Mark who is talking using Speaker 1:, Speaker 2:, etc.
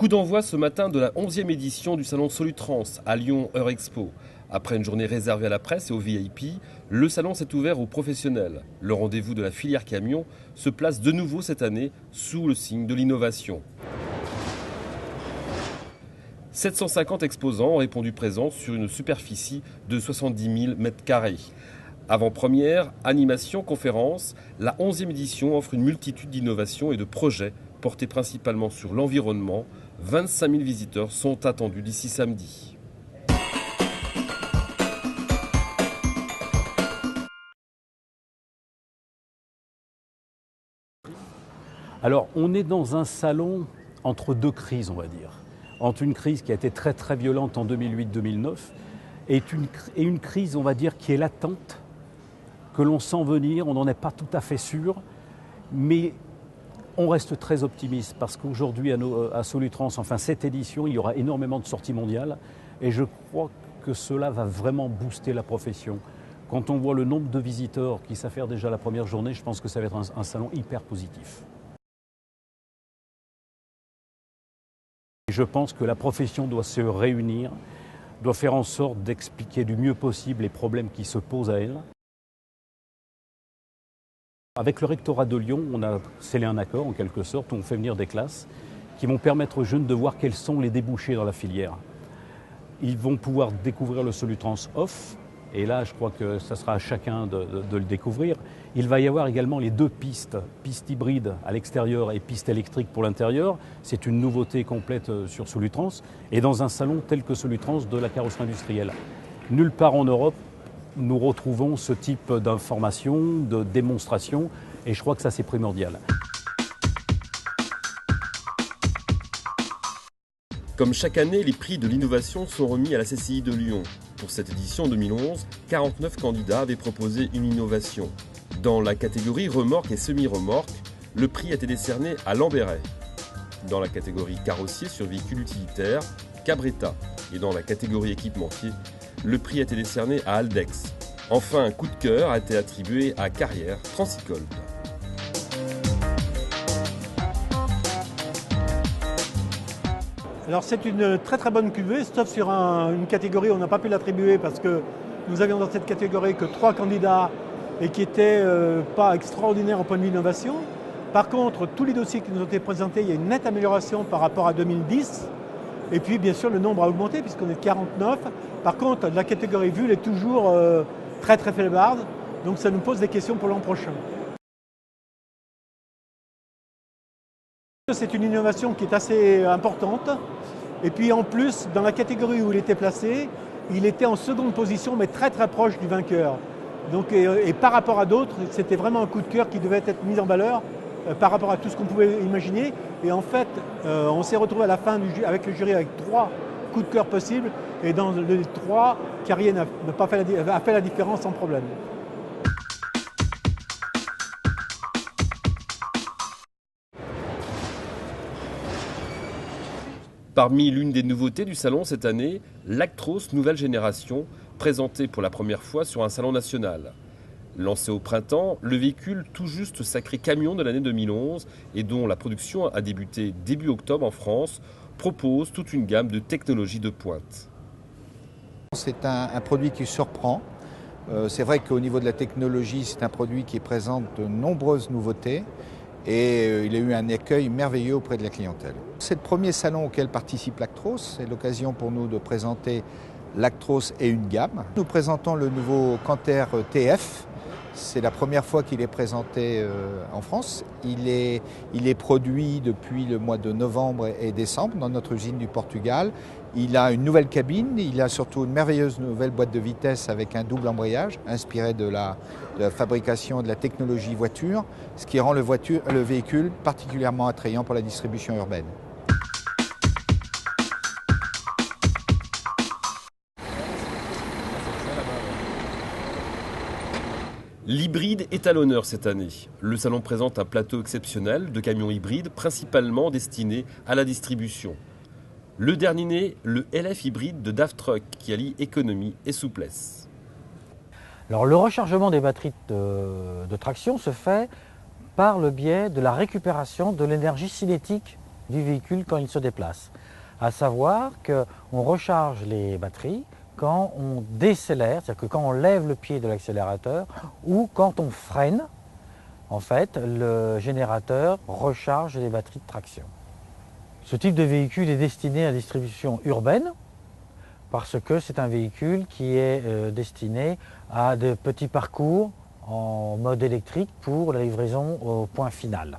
Speaker 1: Coup d'envoi ce matin de la 11e édition du salon Solutrans à Lyon Eurexpo. Après une journée réservée à la presse et aux VIP, le salon s'est ouvert aux professionnels. Le rendez-vous de la filière camion se place de nouveau cette année sous le signe de l'innovation. 750 exposants ont répondu présents sur une superficie de 70 000 m². Avant-première, animation, conférence, la 11e édition offre une multitude d'innovations et de projets portés principalement sur l'environnement. 25 000 visiteurs sont attendus d'ici samedi.
Speaker 2: Alors, on est dans un salon entre deux crises, on va dire. Entre une crise qui a été très très violente en 2008-2009 et une crise, on va dire, qui est latente, que l'on sent venir, on n'en est pas tout à fait sûr, mais on reste très optimiste parce qu'aujourd'hui à Solutrans, enfin cette édition, il y aura énormément de sorties mondiales et je crois que cela va vraiment booster la profession. Quand on voit le nombre de visiteurs qui s'affairent déjà la première journée, je pense que ça va être un salon hyper positif. Je pense que la profession doit se réunir, doit faire en sorte d'expliquer du mieux possible les problèmes qui se posent à elle. Avec le rectorat de Lyon, on a scellé un accord en quelque sorte, où on fait venir des classes qui vont permettre aux jeunes de voir quels sont les débouchés dans la filière. Ils vont pouvoir découvrir le Solutrans Off, et là je crois que ça sera à chacun de le découvrir. Il va y avoir également les deux pistes, piste hybride à l'extérieur et piste électrique pour l'intérieur. C'est une nouveauté complète sur Solutrans, et dans un salon tel que Solutrans de la carrosserie industrielle. Nulle part en Europe, nous retrouvons ce type d'information, de démonstration, et je crois que ça c'est primordial.
Speaker 1: Comme chaque année, les prix de l'innovation sont remis à la CCI de Lyon. Pour cette édition 2011, 49 candidats avaient proposé une innovation. Dans la catégorie remorque et semi-remorque, le prix a été décerné à Lamberet. Dans la catégorie carrossier sur véhicules utilitaires, Cabretta. Et dans la catégorie équipementier, le prix a été décerné à Aldex. Enfin, un coup de cœur a été attribué à Carrière Transicold.
Speaker 3: Alors c'est une très très bonne cuvée, sauf sur une catégorie où on n'a pas pu l'attribuer parce que nous avions dans cette catégorie que 3 candidats et qui n'étaient pas extraordinaires au point de vue innovation. Par contre, tous les dossiers qui nous ont été présentés, il y a une nette amélioration par rapport à 2010. Et puis bien sûr le nombre a augmenté puisqu'on est de 49. Par contre la catégorie vue est toujours très très faible, donc ça nous pose des questions pour l'an prochain. C'est une innovation qui est assez importante. Et puis en plus, dans la catégorie où il était placé, il était en seconde position mais très très proche du vainqueur. Donc, et par rapport à d'autres, c'était vraiment un coup de cœur qui devait être mis en valeur par rapport à tout ce qu'on pouvait imaginer. Et en fait, on s'est retrouvé à la fin avec le jury avec 3 coups de cœur possibles. Et dans les 3, Carrière a fait la différence sans problème.
Speaker 1: Parmi l'une des nouveautés du salon cette année, l'Actros nouvelle génération, présenté pour la première fois sur un salon national. Lancé au printemps, le véhicule tout juste sacré camion de l'année 2011 et dont la production a débuté début octobre en France, propose toute une gamme de technologies de pointe.
Speaker 4: C'est un produit qui surprend. C'est vrai qu'au niveau de la technologie, c'est un produit qui présente de nombreuses nouveautés et il a eu un accueil merveilleux auprès de la clientèle. C'est le premier salon auquel participe l'Actros. C'est l'occasion pour nous de présenter l'Actros et une gamme. Nous présentons le nouveau Canter TF. C'est la première fois qu'il est présenté en France. Il est produit depuis le mois de novembre et décembre dans notre usine du Portugal. Il a une nouvelle cabine, il a surtout une merveilleuse nouvelle boîte de vitesse avec un double embrayage inspiré de la fabrication et de la technologie voiture, ce qui rend le véhicule particulièrement attrayant pour la distribution urbaine.
Speaker 1: L'hybride est à l'honneur cette année. Le salon présente un plateau exceptionnel de camions hybrides principalement destinés à la distribution. Le dernier né, le LF hybride de DAF Truck qui allie économie et souplesse.
Speaker 5: Alors, le rechargement des batteries de traction se fait par le biais de la récupération de l'énergie cinétique du véhicule quand il se déplace. À savoir qu'on recharge les batteries quand on décélère, c'est-à-dire que quand on lève le pied de l'accélérateur ou quand on freine, en fait, le générateur recharge les batteries de traction. Ce type de véhicule est destiné à la distribution urbaine parce que c'est un véhicule qui est destiné à de petits parcours en mode électrique pour la livraison au point final.